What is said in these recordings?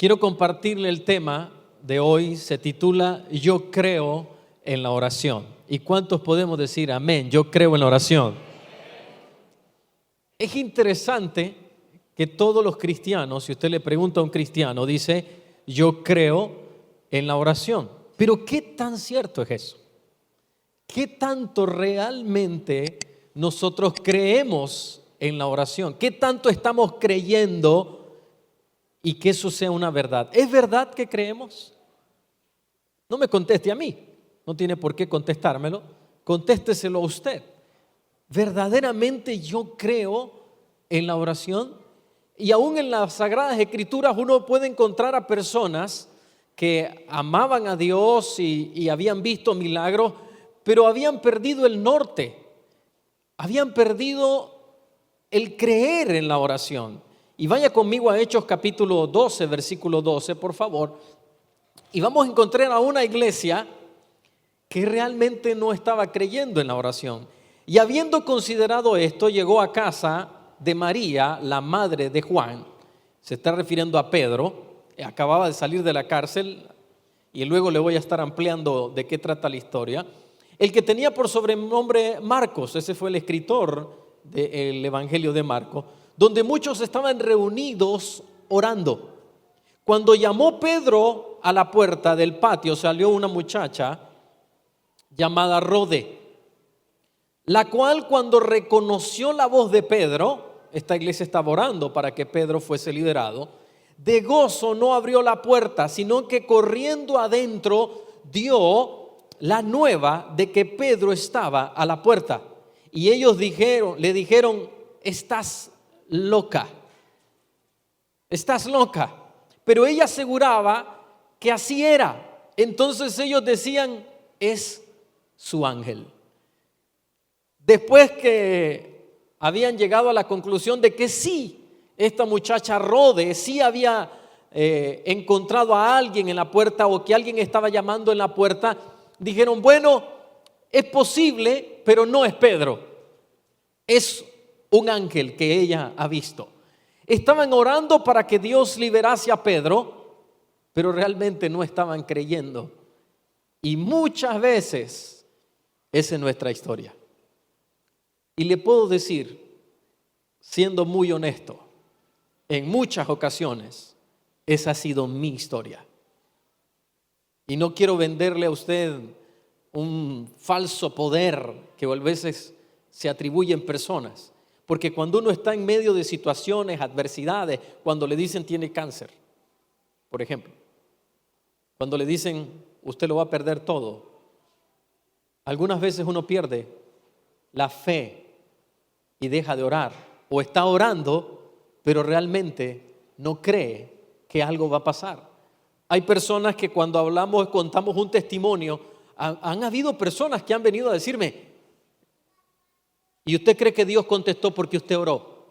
Quiero compartirle el tema de hoy, se titula Yo creo en la oración. ¿Y cuántos podemos decir amén? Yo creo en la oración. Es interesante que todos los cristianos, si usted le pregunta a un cristiano, dice yo creo en la oración. Pero ¿qué tan cierto es eso? ¿Qué tanto realmente nosotros creemos en la oración? ¿Qué tanto estamos creyendo y que eso sea una verdad? ¿Es verdad que creemos? No me conteste a mí, no tiene por qué contestármelo, contésteselo a usted. ¿Verdaderamente yo creo en la oración? Y aún en las Sagradas Escrituras uno puede encontrar a personas que amaban a Dios y habían visto milagros, pero habían perdido el norte, habían perdido el creer en la oración. Y vaya conmigo a Hechos capítulo 12, versículo 12, por favor. Y vamos a encontrar a una iglesia que realmente no estaba creyendo en la oración. Y habiendo considerado esto, llegó a casa de María, la madre de Juan. Se está refiriendo a Pedro. Acababa de salir de la cárcel y luego le voy a estar ampliando de qué trata la historia. El que tenía por sobrenombre Marcos, ese fue el escritor del Evangelio de Marcos, donde muchos estaban reunidos orando. Cuando llamó Pedro a la puerta del patio, salió una muchacha llamada Rode, la cual cuando reconoció la voz de Pedro, esta iglesia estaba orando para que Pedro fuese liberado, de gozo no abrió la puerta, sino que corriendo adentro dio la nueva de que Pedro estaba a la puerta. Y ellos le dijeron, estás loca. Pero ella aseguraba que así era. Entonces ellos decían, es su ángel. Después que habían llegado a la conclusión de que sí, esta muchacha Rode sí había encontrado a alguien en la puerta o que alguien estaba llamando en la puerta, dijeron, bueno, es posible, pero no es Pedro, es un ángel que ella ha visto. Estaban orando para que Dios liberase a Pedro, pero realmente no estaban creyendo. Y muchas veces esa es nuestra historia. Y le puedo decir, siendo muy honesto, en muchas ocasiones esa ha sido mi historia. Y no quiero venderle a usted un falso poder que a veces se atribuye en personas. Porque cuando uno está en medio de situaciones, adversidades, cuando le dicen tiene cáncer, por ejemplo, cuando le dicen usted lo va a perder todo, algunas veces uno pierde la fe y deja de orar, o está orando, pero realmente no cree que algo va a pasar. Hay personas que cuando contamos un testimonio, han habido personas que han venido a decirme, ¿y usted cree que Dios contestó porque usted oró?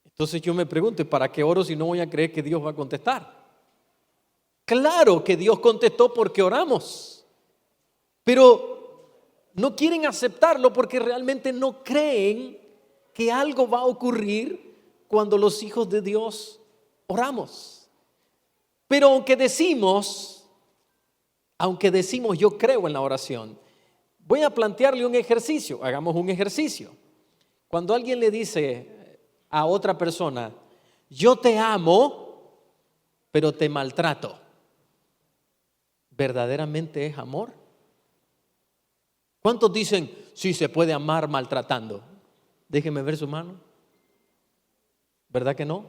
Entonces yo me pregunto, ¿para qué oro si no voy a creer que Dios va a contestar? Claro que Dios contestó porque oramos, pero no quieren aceptarlo porque realmente no creen que algo va a ocurrir cuando los hijos de Dios oramos. Pero aunque decimos yo creo en la oración, voy a plantearle un ejercicio, hagamos un ejercicio. Cuando alguien le dice a otra persona, yo te amo, pero te maltrato, ¿verdaderamente es amor? ¿Cuántos dicen, sí se puede amar maltratando? Déjeme ver su mano. ¿Verdad que no?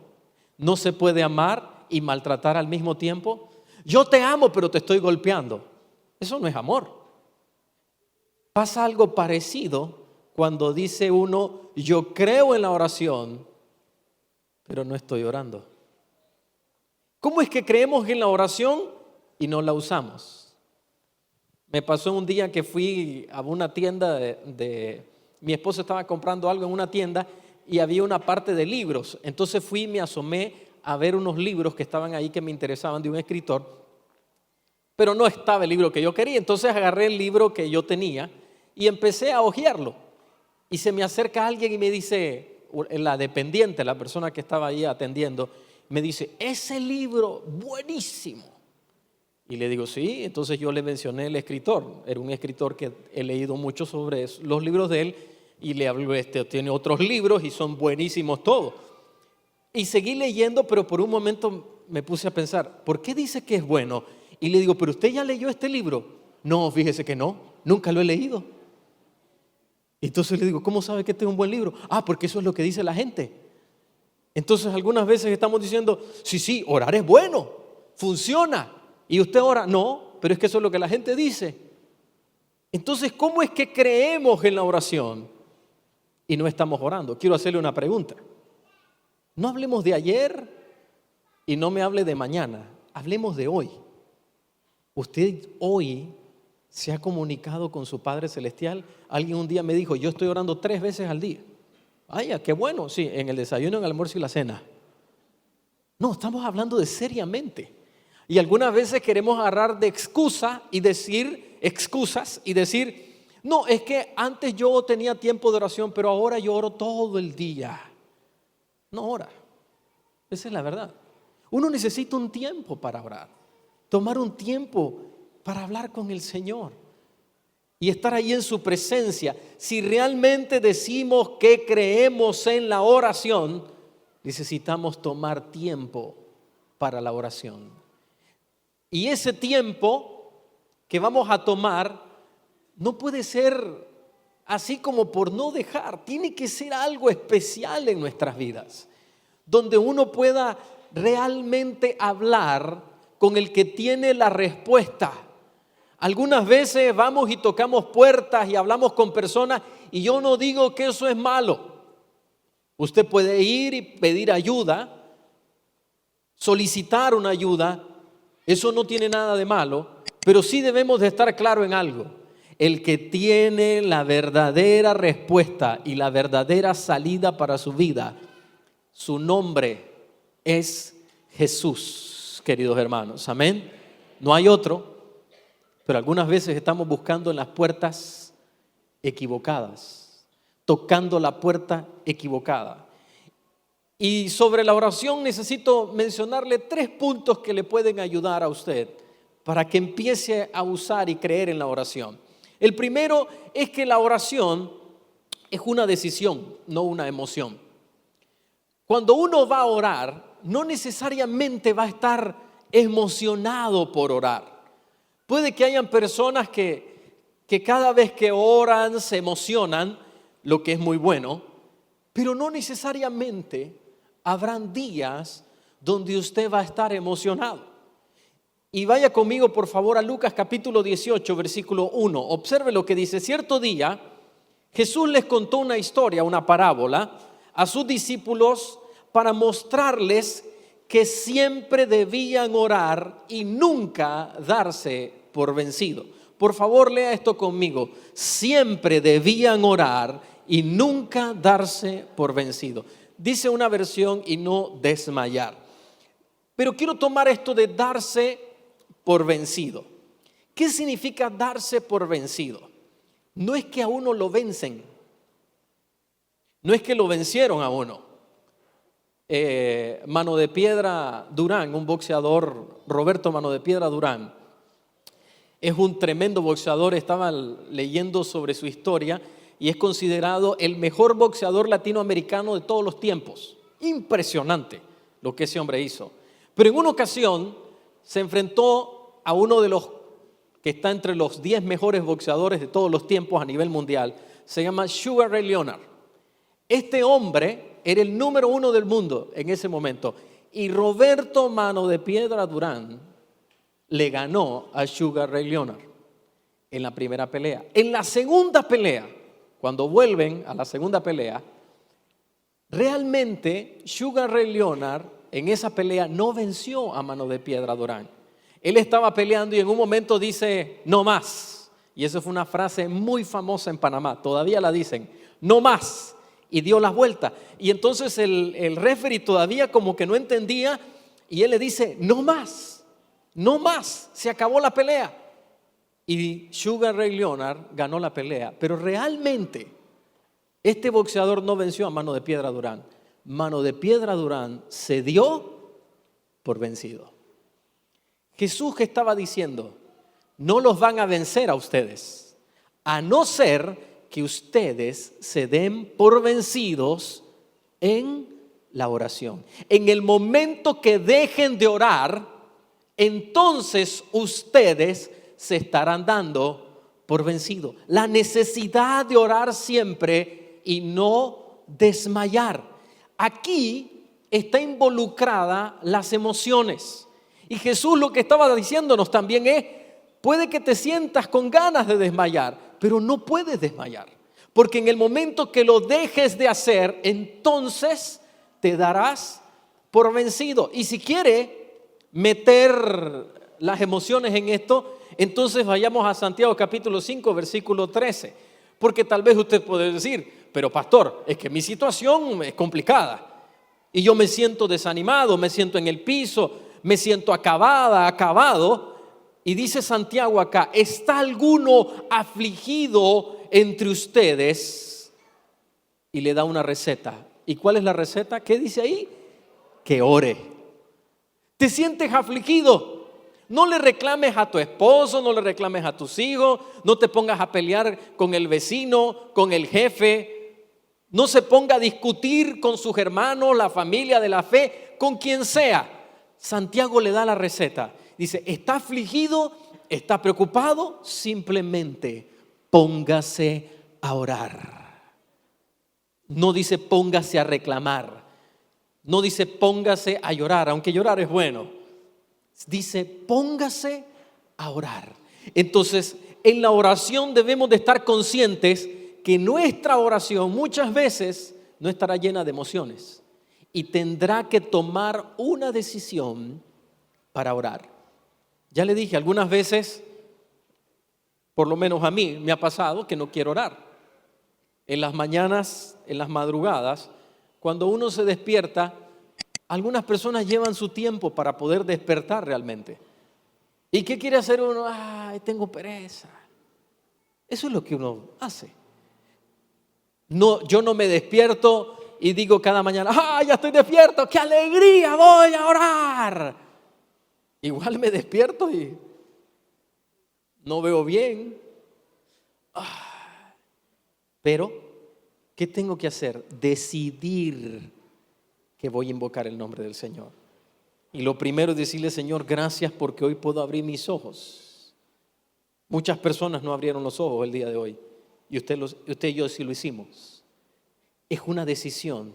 ¿No se puede amar y maltratar al mismo tiempo? Yo te amo, pero te estoy golpeando. Eso no es amor. Pasa algo parecido cuando dice uno, yo creo en la oración, pero no estoy orando. ¿Cómo es que creemos en la oración y no la usamos? Me pasó un día que fui a una tienda mi esposo estaba comprando algo en una tienda y había una parte de libros. Entonces fui y me asomé a ver unos libros que estaban ahí que me interesaban de un escritor, pero no estaba el libro que yo quería. Entonces agarré el libro que yo tenía y empecé a hojearlo. Y se me acerca alguien y me dice, la dependiente, la persona que estaba ahí atendiendo, me dice, ese libro, buenísimo. Y le digo, sí. Entonces yo le mencioné el escritor. Era un escritor que he leído mucho sobre los libros de él. Y le hablo, tiene otros libros y son buenísimos todos. Y seguí leyendo, pero por un momento me puse a pensar, ¿por qué dice que es bueno? Y le digo, ¿pero usted ya leyó este libro? No, fíjese que no, nunca lo he leído. Entonces le digo, ¿cómo sabe que este es un buen libro? Ah, porque eso es lo que dice la gente. Entonces algunas veces estamos diciendo, sí, orar es bueno, funciona. ¿Y usted ora? No, pero es que eso es lo que la gente dice. Entonces, ¿cómo es que creemos en la oración y no estamos orando? Quiero hacerle una pregunta. No hablemos de ayer y no me hable de mañana. Hablemos de hoy. ¿Usted hoy se ha comunicado con su Padre Celestial? Alguien un día me dijo, yo estoy orando 3 veces al día. Ay, qué bueno, sí, en el desayuno, en el almuerzo y la cena. No, estamos hablando de seriamente. Y algunas veces queremos agarrar de excusas y decir, no, es que antes yo tenía tiempo de oración, pero ahora yo oro todo el día. No ora. Esa es la verdad. Uno necesita un tiempo para orar. Tomar un tiempo para hablar con el Señor. Y estar ahí en su presencia. Si realmente decimos que creemos en la oración, necesitamos tomar tiempo para la oración. Y ese tiempo que vamos a tomar no puede ser así como por no dejar. Tiene que ser algo especial en nuestras vidas, donde uno pueda realmente hablar con el que tiene la respuesta. Algunas veces vamos y tocamos puertas y hablamos con personas y yo no digo que eso es malo. Usted puede ir y pedir ayuda, solicitar una ayuda. Eso no tiene nada de malo, pero sí debemos de estar claro en algo. El que tiene la verdadera respuesta y la verdadera salida para su vida, su nombre es Jesús, queridos hermanos. Amén. No hay otro, pero algunas veces estamos buscando en las puertas equivocadas, tocando la puerta equivocada. Y sobre la oración necesito mencionarle 3 puntos que le pueden ayudar a usted para que empiece a usar y creer en la oración. El primero es que la oración es una decisión, no una emoción. Cuando uno va a orar, no necesariamente va a estar emocionado por orar. Puede que hayan personas que cada vez que oran se emocionan, lo que es muy bueno, pero no necesariamente habrán días donde usted va a estar emocionado. Y vaya conmigo por favor a Lucas capítulo 18, versículo 1. Observe lo que dice. Cierto día Jesús les contó una historia, una parábola a sus discípulos para mostrarles que siempre debían orar y nunca darse por vencido. Por favor, lea esto conmigo. Siempre debían orar y nunca darse por vencido. Dice una versión y no desmayar. Pero quiero tomar esto de darse por vencido. ¿Qué significa darse por vencido? No es que a uno lo vencen. No es que lo vencieron a uno. Mano de Piedra Durán, un boxeador, Roberto Mano de Piedra Durán, es un tremendo boxeador. Estaba leyendo sobre su historia y es considerado el mejor boxeador latinoamericano de todos los tiempos. Impresionante lo que ese hombre hizo. Pero en una ocasión se enfrentó a uno de los que está entre los 10 mejores boxeadores de todos los tiempos a nivel mundial. Se llama Sugar Ray Leonard. Este hombre era el número 1 del mundo en ese momento. Y Roberto Mano de Piedra Durán le ganó a Sugar Ray Leonard en la primera pelea. En la segunda pelea, cuando vuelven a la segunda pelea, realmente Sugar Ray Leonard en esa pelea no venció a Mano de Piedra Durán. Él estaba peleando y en un momento dice, no más. Y eso fue una frase muy famosa en Panamá, todavía la dicen, no más. Y dio las vueltas. Y entonces el referee todavía como que no entendía y él le dice, no más, no más, se acabó la pelea. Y Sugar Ray Leonard ganó la pelea, pero realmente este boxeador no venció a Mano de Piedra Durán. Mano de Piedra Durán cedió por vencido. Jesús, que estaba diciendo, no los van a vencer a ustedes, a no ser que ustedes se den por vencidos en la oración. En el momento que dejen de orar, entonces ustedes se estarán dando por vencido. La necesidad de orar siempre y no desmayar. Aquí está involucrada las emociones. Y Jesús lo que estaba diciéndonos también es, puede que te sientas con ganas de desmayar, pero no puedes desmayar. Porque en el momento que lo dejes de hacer, entonces te darás por vencido. Y si quiere meter las emociones en esto, entonces vayamos a Santiago capítulo 5, versículo 13. Porque tal vez usted puede decir, pero pastor, es que mi situación es complicada. Y yo me siento desanimado, me siento en el piso, me siento acabado. Y dice Santiago acá, ¿está alguno afligido entre ustedes? Y le da una receta. ¿Y cuál es la receta? ¿Qué dice ahí? Que ore. ¿Te sientes afligido? No le reclames a tu esposo, no le reclames a tus hijos, no te pongas a pelear con el vecino, con el jefe, no se ponga a discutir con sus hermanos, la familia de la fe, con quien sea. Santiago le da la receta. Dice, ¿está afligido? ¿Está preocupado? Simplemente póngase a orar. No dice póngase a reclamar. No dice póngase a llorar, aunque llorar es bueno. Dice póngase a orar. Entonces, en la oración debemos de estar conscientes que nuestra oración muchas veces no estará llena de emociones y tendrá que tomar una decisión para orar. Ya le dije, algunas veces, por lo menos a mí me ha pasado que no quiero orar. En las mañanas, en las madrugadas, cuando uno se despierta, algunas personas llevan su tiempo para poder despertar realmente. ¿Y qué quiere hacer uno? Ay, tengo pereza. Eso es lo que uno hace. No, yo no me despierto y digo cada mañana, ¡ah, ya estoy despierto! ¡Qué alegría! ¡Voy a orar! Igual me despierto y no veo bien. Pero, ¿qué tengo que hacer? Decidir que voy a invocar el nombre del Señor. Y lo primero es decirle, Señor, gracias porque hoy puedo abrir mis ojos. Muchas personas no abrieron los ojos el día de hoy. Y usted y yo sí lo hicimos. Es una decisión.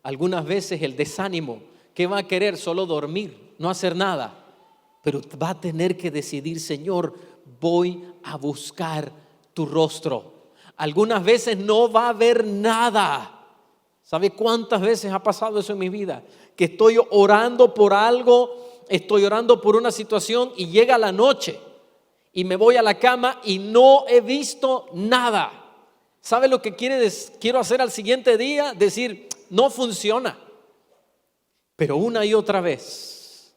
Algunas veces el desánimo, ¿qué va a querer? Solo dormir, no hacer nada. Pero va a tener que decidir, Señor, voy a buscar tu rostro. Algunas veces no va a haber nada. ¿Sabe cuántas veces ha pasado eso en mi vida? Que estoy orando por algo, estoy orando por una situación y llega la noche y me voy a la cama y no he visto nada. ¿Sabe lo que quiero hacer al siguiente día? Decir, no funciona. Pero una y otra vez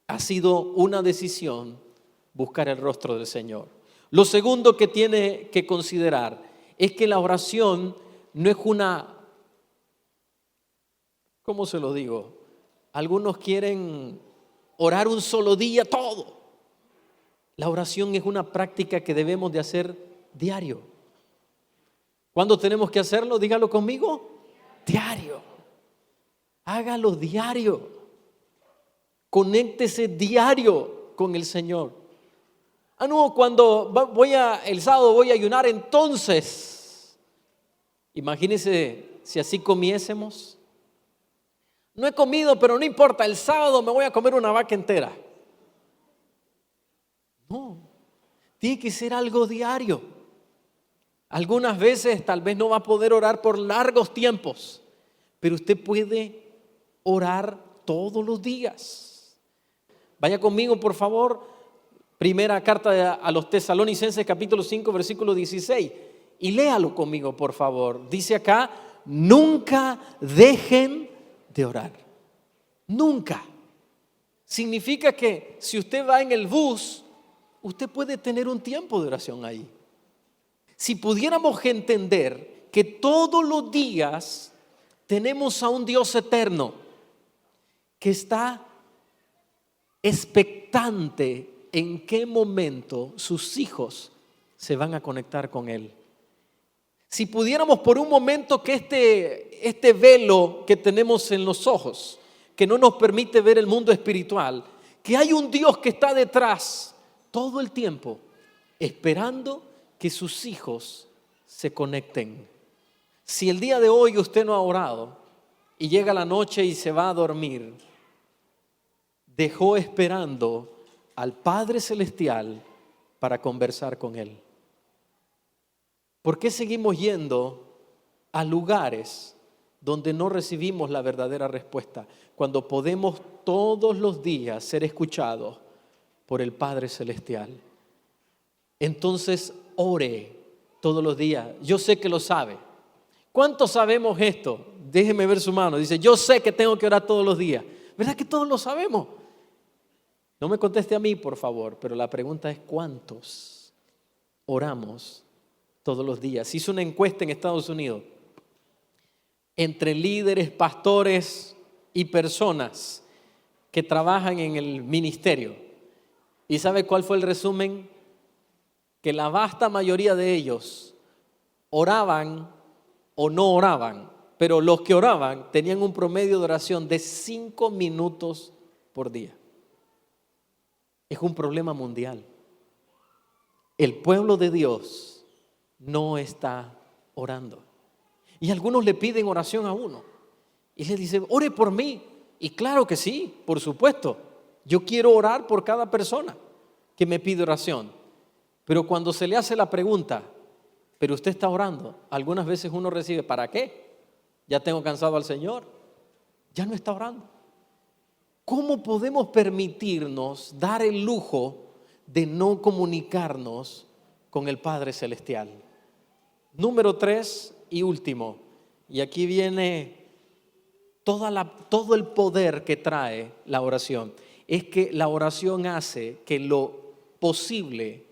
ha sido una decisión buscar el rostro del Señor. Lo segundo que tiene que considerar es que la oración no es una, ¿cómo se lo digo? Algunos quieren orar un solo día todo. La oración es una práctica que debemos de hacer diario. ¿Cuándo tenemos que hacerlo? Dígalo conmigo. Diario. Hágalo diario. Conéctese diario con el Señor. No, cuando el sábado voy a ayunar, entonces, imagínense si así comiésemos. No he comido, pero no importa, el sábado me voy a comer una vaca entera. No, tiene que ser algo diario. Algunas veces tal vez no va a poder orar por largos tiempos, pero usted puede orar todos los días. Vaya conmigo, por favor. Primera carta a los Tesalonicenses, capítulo 5, versículo 16. Y léalo conmigo, por favor. Dice acá, nunca dejen de orar. Nunca. Significa que si usted va en el bus, usted puede tener un tiempo de oración ahí. Si pudiéramos entender que todos los días tenemos a un Dios eterno que está expectante en qué momento sus hijos se van a conectar con Él. Si pudiéramos por un momento que este velo que tenemos en los ojos, que no nos permite ver el mundo espiritual, que hay un Dios que está detrás todo el tiempo, esperando que sus hijos se conecten. Si el día de hoy usted no ha orado y llega la noche y se va a dormir, dejó esperando al Padre Celestial para conversar con Él. ¿Por qué seguimos yendo a lugares donde no recibimos la verdadera respuesta, cuando podemos todos los días ser escuchados por el Padre Celestial? Entonces ore todos los días. Yo sé que lo sabe. ¿Cuántos sabemos esto? Déjeme ver su mano. Dice, yo sé que tengo que orar todos los días. ¿Verdad que todos lo sabemos? No me conteste a mí, por favor, pero la pregunta es, ¿cuántos oramos todos los días? Se hizo una encuesta en Estados Unidos entre líderes, pastores y personas que trabajan en el ministerio. ¿Y sabe cuál fue el resumen? Que la vasta mayoría de ellos oraban o no oraban, pero los que oraban tenían un promedio de oración de 5 minutos por día. Es un problema mundial. El pueblo de Dios no está orando. Y algunos le piden oración a uno y le dicen, ore por mí. Y claro que sí, por supuesto. Yo quiero orar por cada persona que me pide oración. Pero cuando se le hace la pregunta, pero usted está orando, algunas veces uno recibe, ¿para qué? Ya tengo cansado al Señor. Ya no está orando. ¿Cómo podemos permitirnos dar el lujo de no comunicarnos con el Padre Celestial? Número 3 y último, y aquí viene todo el poder que trae la oración, es que la oración hace que lo posible,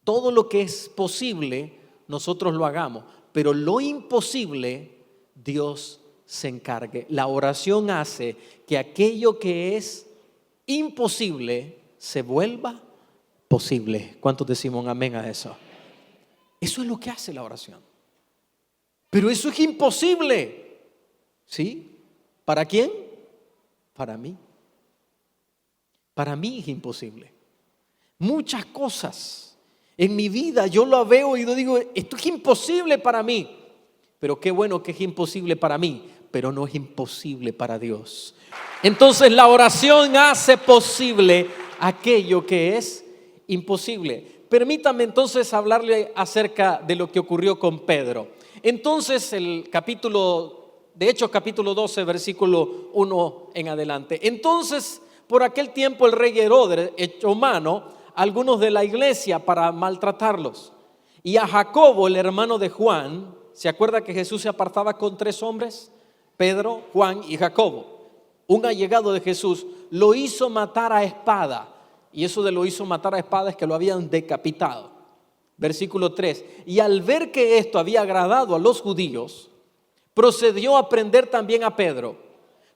todo lo que es posible, nosotros lo hagamos, pero lo imposible, Dios se encargue. La oración hace que aquello que es imposible se vuelva posible. ¿Cuántos decimos un amén a eso? Eso es lo que hace la oración. Pero eso es imposible. ¿Sí? ¿Para quién? Para mí. Para mí es imposible. Muchas cosas en mi vida yo lo veo y yo digo, esto es imposible para mí. Pero qué bueno que es imposible para mí, pero no es imposible para Dios. Entonces la oración hace posible aquello que es imposible. Permítame entonces hablarle acerca de lo que ocurrió con Pedro. Entonces el Hechos capítulo 12, versículo 1 en adelante. Entonces, por aquel tiempo el rey Herodes echó mano a algunos de la iglesia para maltratarlos. Y a Jacobo, el hermano de Juan, ¿se acuerda que Jesús se apartaba con 3 hombres? Pedro, Juan y Jacobo. Un allegado de Jesús lo hizo matar a espada. Y eso de lo hizo matar a espada es que lo habían decapitado. Versículo 3. Y al ver que esto había agradado a los judíos, procedió a prender también a Pedro.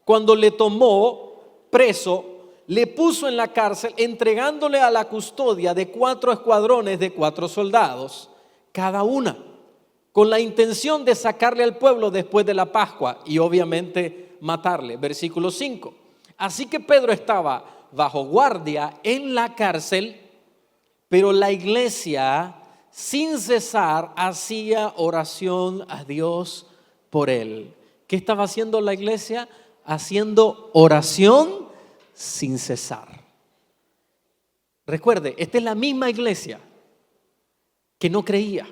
Cuando le tomó preso, le puso en la cárcel, entregándole a la custodia de 4 escuadrones de 4 soldados, cada una, con la intención de sacarle al pueblo después de la Pascua y obviamente matarle. Versículo 5. Así que Pedro estaba bajo guardia en la cárcel, pero la iglesia sin cesar hacía oración a Dios por él. ¿Qué estaba haciendo la iglesia? Haciendo oración sin cesar. Recuerde, esta es la misma iglesia que no creía,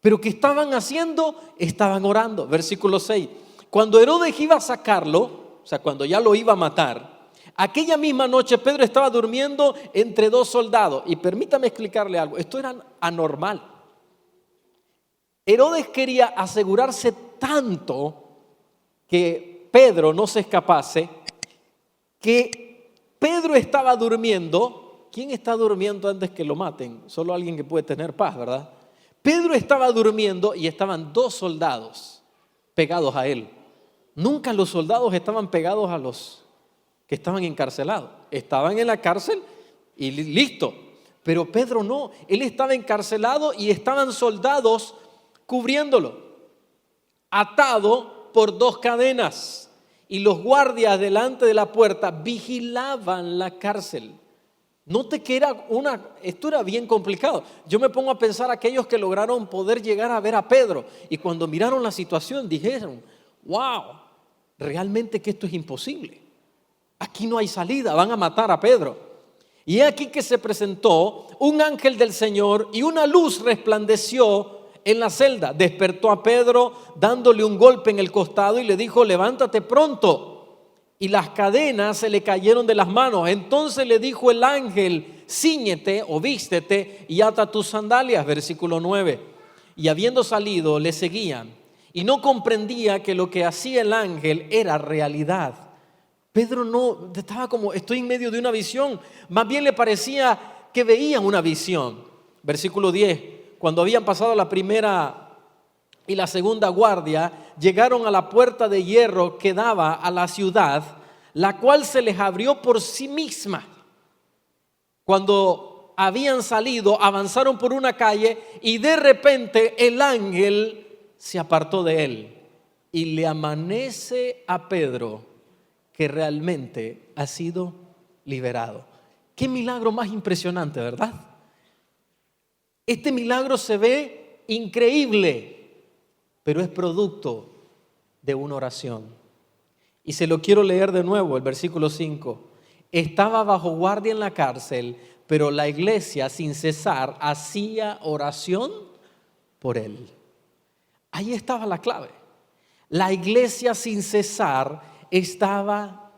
pero que estaban orando. Versículo 6. Cuando Herodes iba a sacarlo, o sea, cuando ya lo iba a matar, aquella misma noche Pedro estaba durmiendo entre 2 soldados. Y permítame explicarle algo, esto era anormal. Herodes quería asegurarse tanto que Pedro no se escapase, que Pedro estaba durmiendo. ¿Quién está durmiendo antes que lo maten? Solo alguien que puede tener paz, ¿verdad? Pedro estaba durmiendo y estaban 2 soldados pegados a él. Nunca los soldados estaban pegados que estaban encarcelados. Estaban en la cárcel y listo. Pero Pedro no, él estaba encarcelado y estaban soldados cubriéndolo, atado por 2 cadenas. Y los guardias delante de la puerta vigilaban la cárcel. Note que esto era bien complicado. Yo me pongo a pensar aquellos que lograron poder llegar a ver a Pedro y cuando miraron la situación dijeron, wow, realmente que esto es imposible. Aquí no hay salida, van a matar a Pedro. Y aquí que se presentó un ángel del Señor y una luz resplandeció en la celda. Despertó a Pedro dándole un golpe en el costado y le dijo, levántate pronto. Y las cadenas se le cayeron de las manos. Entonces le dijo el ángel, cíñete o vístete y ata tus sandalias. Versículo 9. Y habiendo salido le seguían y no comprendía que lo que hacía el ángel era realidad. Pedro no estaba como, estoy en medio de una visión. Más bien le parecía que veía una visión. Versículo 10. Cuando habían pasado la primera y la segunda guardia, llegaron a la puerta de hierro que daba a la ciudad, la cual se les abrió por sí misma. Cuando habían salido, avanzaron por una calle y de repente el ángel se apartó de él y le amanece a Pedro que realmente ha sido liberado. Qué milagro más impresionante, ¿verdad? Este milagro se ve increíble, pero es producto de una oración. Y se lo quiero leer de nuevo, el versículo 5. Estaba bajo guardia en la cárcel, pero la iglesia sin cesar hacía oración por él. Ahí estaba la clave. La iglesia sin cesar estaba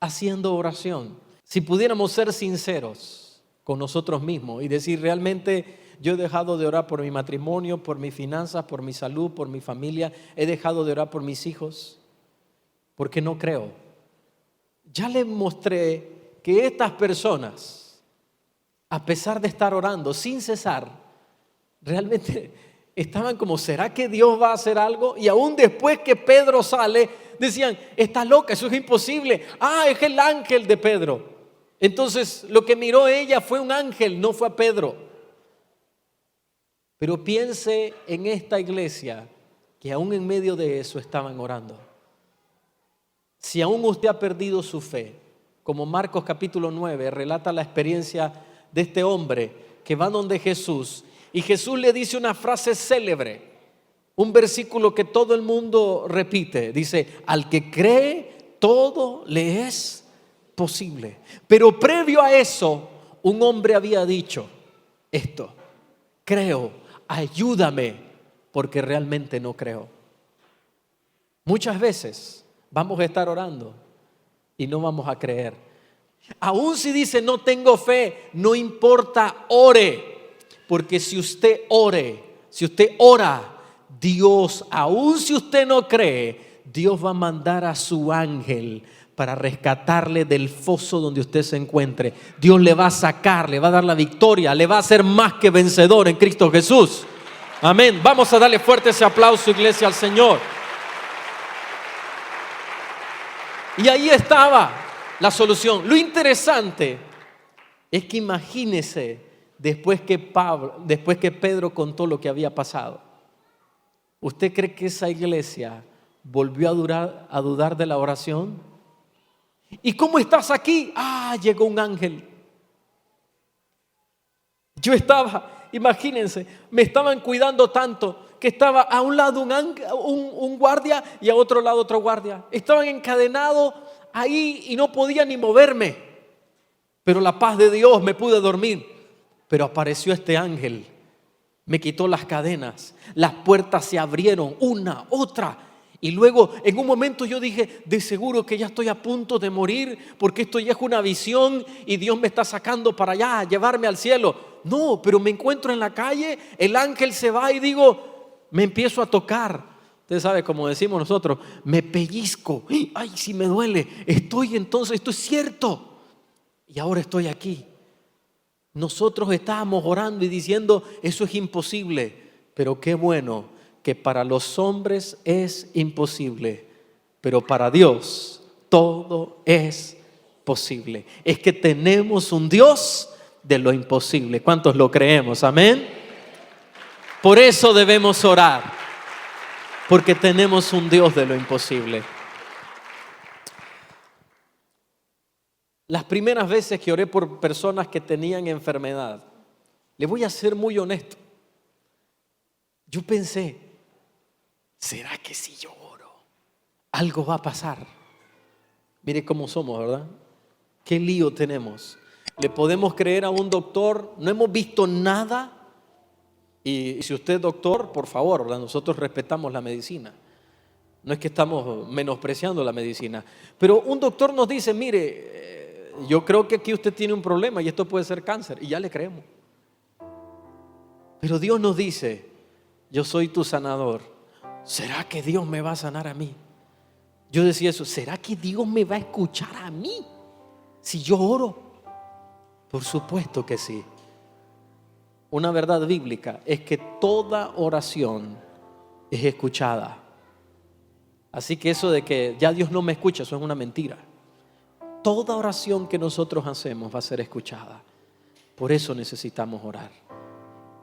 haciendo oración. Si pudiéramos ser sinceros con nosotros mismos y decir realmente, yo he dejado de orar por mi matrimonio, por mis finanzas, por mi salud, por mi familia. He dejado de orar por mis hijos porque no creo. Ya les mostré que estas personas, a pesar de estar orando sin cesar, realmente estaban como, ¿será que Dios va a hacer algo? Y aún después que Pedro sale, decían, está loca, eso es imposible. Es el ángel de Pedro. Entonces lo que miró ella fue un ángel, no fue a Pedro. Pero piense en esta iglesia que aún en medio de eso estaban orando. Si aún usted ha perdido su fe, como Marcos capítulo 9 relata la experiencia de este hombre que va donde Jesús y Jesús le dice una frase célebre, un versículo que todo el mundo repite, dice, al que cree todo le es posible. Pero previo a eso, un hombre había dicho esto, creo, ayúdame, porque realmente no creo. Muchas veces vamos a estar orando y no vamos a creer. Aún si dice no tengo fe, no importa, ore. Porque si usted ora, Dios, aún si usted no cree, Dios va a mandar a su ángel para rescatarle del foso donde usted se encuentre. Dios le va a sacar, le va a dar la victoria, le va a hacer más que vencedor en Cristo Jesús. Amén. Vamos a darle fuerte ese aplauso, iglesia, al Señor. Y ahí estaba la solución. Lo interesante es que imagínese después que Pedro contó lo que había pasado. ¿Usted cree que esa iglesia volvió a dudar de la oración? ¿Y cómo estás aquí? Llegó un ángel. Yo estaba, imagínense, me estaban cuidando tanto que estaba a un lado un guardia y a otro lado otro guardia. Estaban encadenados ahí y no podía ni moverme. Pero la paz de Dios, me pude dormir. Pero apareció este ángel, me quitó las cadenas, las puertas se abrieron, una, otra. Y luego en un momento yo dije, de seguro que ya estoy a punto de morir porque esto ya es una visión y Dios me está sacando para allá, a llevarme al cielo. No, pero me encuentro en la calle, el ángel se va y digo, me empiezo a tocar. Usted sabe, como decimos nosotros, me pellizco. Ay, si me duele. Esto es cierto. Y ahora estoy aquí. Nosotros estábamos orando y diciendo, eso es imposible. Pero qué bueno que para los hombres es imposible, pero para Dios todo es posible. Es que tenemos un Dios de lo imposible. ¿Cuántos lo creemos? Amén. Por eso debemos orar, porque tenemos un Dios de lo imposible. Las primeras veces que oré por personas que tenían enfermedad, le voy a ser muy honesto, yo pensé, ¿será que si yo oro, algo va a pasar? Mire cómo somos, ¿verdad? ¿Qué lío tenemos? Le podemos creer a un doctor, no hemos visto nada. Y si usted es doctor, por favor, ¿verdad? Nosotros respetamos la medicina. No es que estamos menospreciando la medicina. Pero un doctor nos dice, mire, yo creo que aquí usted tiene un problema y esto puede ser cáncer. Y ya le creemos. Pero Dios nos dice, yo soy tu sanador. ¿Será que Dios me va a sanar a mí? Yo decía eso, ¿será que Dios me va a escuchar a mí si yo oro? Por supuesto que sí. Una verdad bíblica es que toda oración es escuchada. Así que eso de que ya Dios no me escucha, eso es una mentira. Toda oración que nosotros hacemos va a ser escuchada. Por eso necesitamos orar.